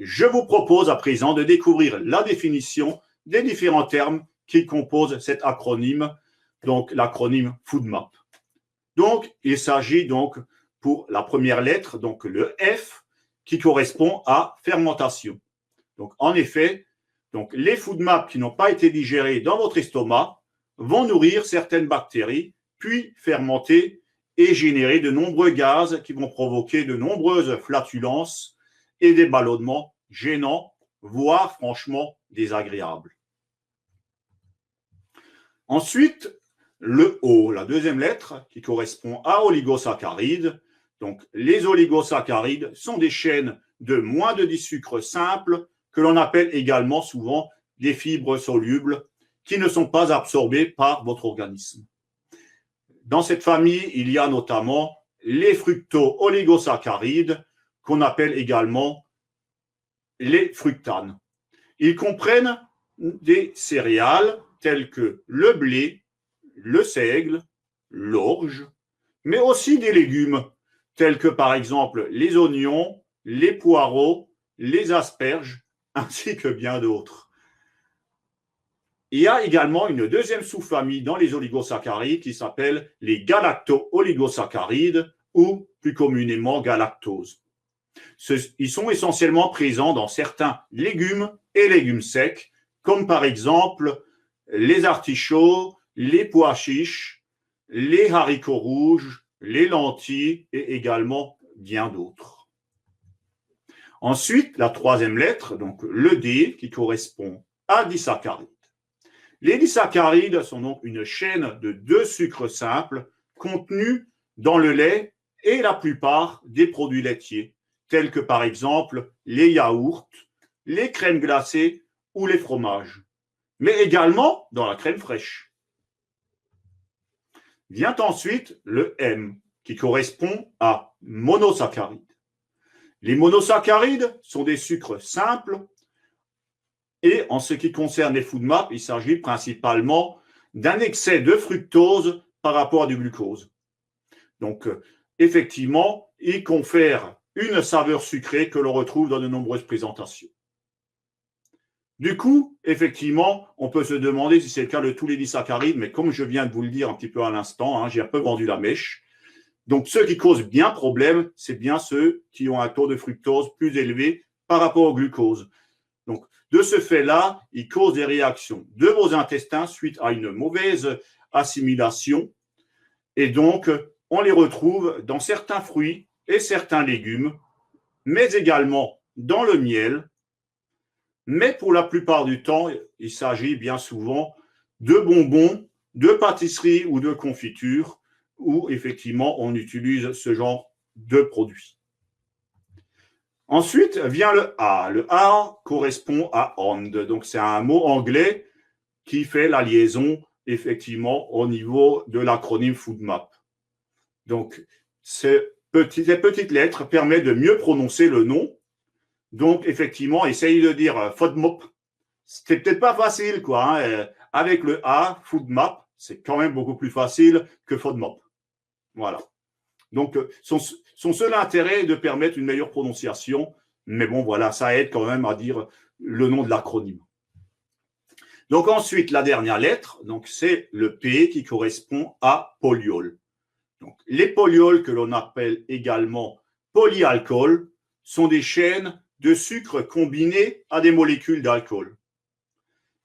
je vous propose à présent de découvrir la définition des différents termes qui composent cet acronyme, donc l'acronyme FoodMap. Donc, il s'agit donc pour la première lettre, donc le F, qui correspond à fermentation. Donc, en effet, donc les FoodMap qui n'ont pas été digérés dans votre estomac vont nourrir certaines bactéries, puis fermenter et générer de nombreux gaz qui vont provoquer de nombreuses flatulences et des ballonnements gênants, voire franchement désagréables. Ensuite, le O, la deuxième lettre, qui correspond à oligosaccharides. Donc, les oligosaccharides sont des chaînes de moins de 10 sucres simples que l'on appelle également souvent des fibres solubles qui ne sont pas absorbées par votre organisme. Dans cette famille, il y a notamment les fructo-oligosaccharides qu'on appelle également les fructanes. Ils comprennent des céréales telles que le blé, le seigle, l'orge, mais aussi des légumes tels que par exemple les oignons, les poireaux, les asperges, ainsi que bien d'autres. Il y a également une deuxième sous-famille dans les oligosaccharides qui s'appelle les galacto-oligosaccharides ou plus communément galactose. Ils sont essentiellement présents dans certains légumes et légumes secs, comme par exemple les artichauts, les pois chiches, les haricots rouges, les lentilles et également bien d'autres. Ensuite, la troisième lettre, donc le D, qui correspond à disaccharides. Les disaccharides sont donc une chaîne de 2 sucres simples contenus dans le lait et la plupart des produits laitiers, tels que par exemple les yaourts, les crèmes glacées ou les fromages, mais également dans la crème fraîche. Vient ensuite le M, qui correspond à monosaccharides. Les monosaccharides sont des sucres simples et en ce qui concerne les FoodMap, il s'agit principalement d'un excès de fructose par rapport à du glucose. Donc, effectivement, ils confèrent une saveur sucrée que l'on retrouve dans de nombreuses présentations. Du coup, effectivement, on peut se demander si c'est le cas de tous les disaccharides, mais comme je viens de vous le dire un petit peu à l'instant, j'ai un peu vendu la mèche. Donc, ceux qui causent bien problème, c'est bien ceux qui ont un taux de fructose plus élevé par rapport au glucose. Donc, de ce fait-là, ils causent des réactions de vos intestins suite à une mauvaise assimilation. Et donc, on les retrouve dans certains fruits et certains légumes, mais également dans le miel. Mais pour la plupart du temps, il s'agit bien souvent de bonbons, de pâtisseries ou de confitures où effectivement on utilise ce genre de produits. Ensuite vient le A. Le A correspond à ond. Donc c'est un mot anglais qui fait la liaison effectivement au niveau de l'acronyme FoodMap. Donc ces petites lettres permettent de mieux prononcer le nom. Donc, effectivement, essayez de dire FODMAP. C'est peut-être pas facile, quoi. Avec le A, FoodMap, c'est quand même beaucoup plus facile que FODMAP. Voilà. Donc, son seul intérêt est de permettre une meilleure prononciation. Mais bon, voilà, ça aide quand même à dire le nom de l'acronyme. Donc, ensuite, la dernière lettre, donc c'est le P qui correspond à polyol. Donc, les polyols, que l'on appelle également polyalcool, sont des chaînes de sucre combinés à des molécules d'alcool.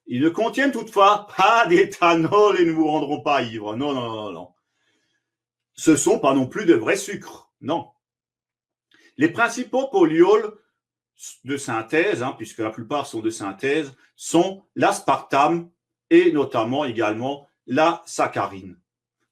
Ils ne contiennent toutefois pas d'éthanol et ne vous rendront pas ivre. Non, non, non, non. Ce ne sont pas non plus de vrais sucres. Non. Les principaux polyols de synthèse, puisque la plupart sont de synthèse, sont l'aspartame et notamment également la saccharine.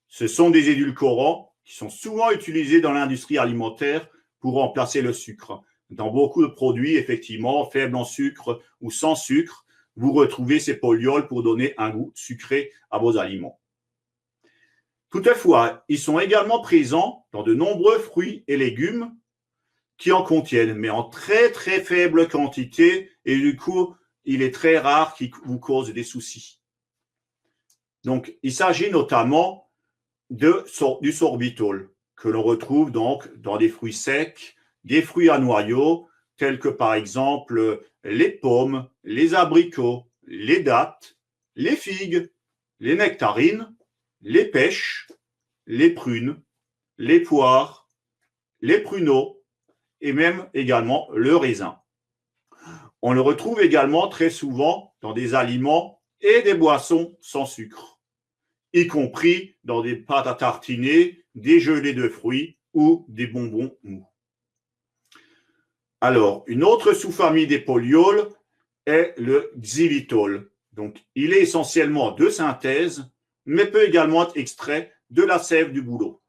Ce sont des édulcorants qui sont souvent utilisés dans l'industrie alimentaire pour remplacer le sucre. Dans beaucoup de produits, effectivement, faibles en sucre ou sans sucre, vous retrouvez ces polyols pour donner un goût sucré à vos aliments. Toutefois, ils sont également présents dans de nombreux fruits et légumes qui en contiennent, mais en très très faible quantité, et du coup, il est très rare qu'ils vous causent des soucis. Donc, il s'agit notamment du sorbitol, que l'on retrouve donc dans des fruits secs, des fruits à noyaux, tels que par exemple les pommes, les abricots, les dattes, les figues, les nectarines, les pêches, les prunes, les poires, les pruneaux et même également le raisin. On le retrouve également très souvent dans des aliments et des boissons sans sucre, y compris dans des pâtes à tartiner, des gelées de fruits ou des bonbons mous. Alors, une autre sous-famille des polyols est le xylitol. Donc, il est essentiellement de synthèse, mais peut également être extrait de la sève du bouleau.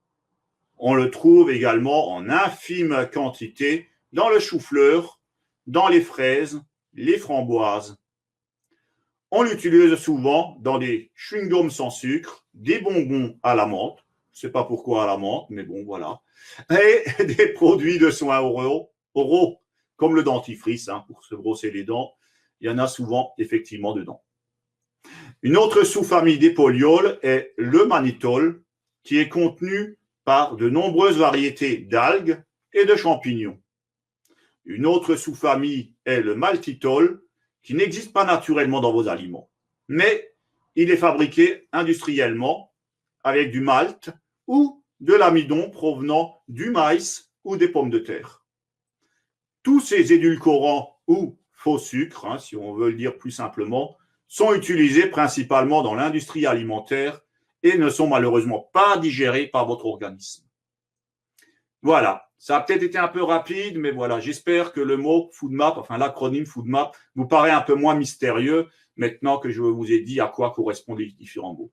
On le trouve également en infime quantité dans le chou-fleur, dans les fraises, les framboises. On l'utilise souvent dans des chewing-gums sans sucre, des bonbons à la menthe, je ne sais pas pourquoi à la menthe, mais bon, voilà, et des produits de soins oraux comme le dentifrice, pour se brosser les dents. Il y en a souvent effectivement dedans. Une autre sous-famille des polyols est le mannitol, qui est contenu par de nombreuses variétés d'algues et de champignons. Une autre sous-famille est le maltitol, qui n'existe pas naturellement dans vos aliments, mais il est fabriqué industriellement avec du malt ou de l'amidon provenant du maïs ou des pommes de terre. Tous ces édulcorants ou faux sucres, si on veut le dire plus simplement, sont utilisés principalement dans l'industrie alimentaire et ne sont malheureusement pas digérés par votre organisme. Voilà, ça a peut-être été un peu rapide, mais voilà, j'espère que le mot FoodMap, enfin l'acronyme FoodMap, vous paraît un peu moins mystérieux maintenant que je vous ai dit à quoi correspondent les différents mots.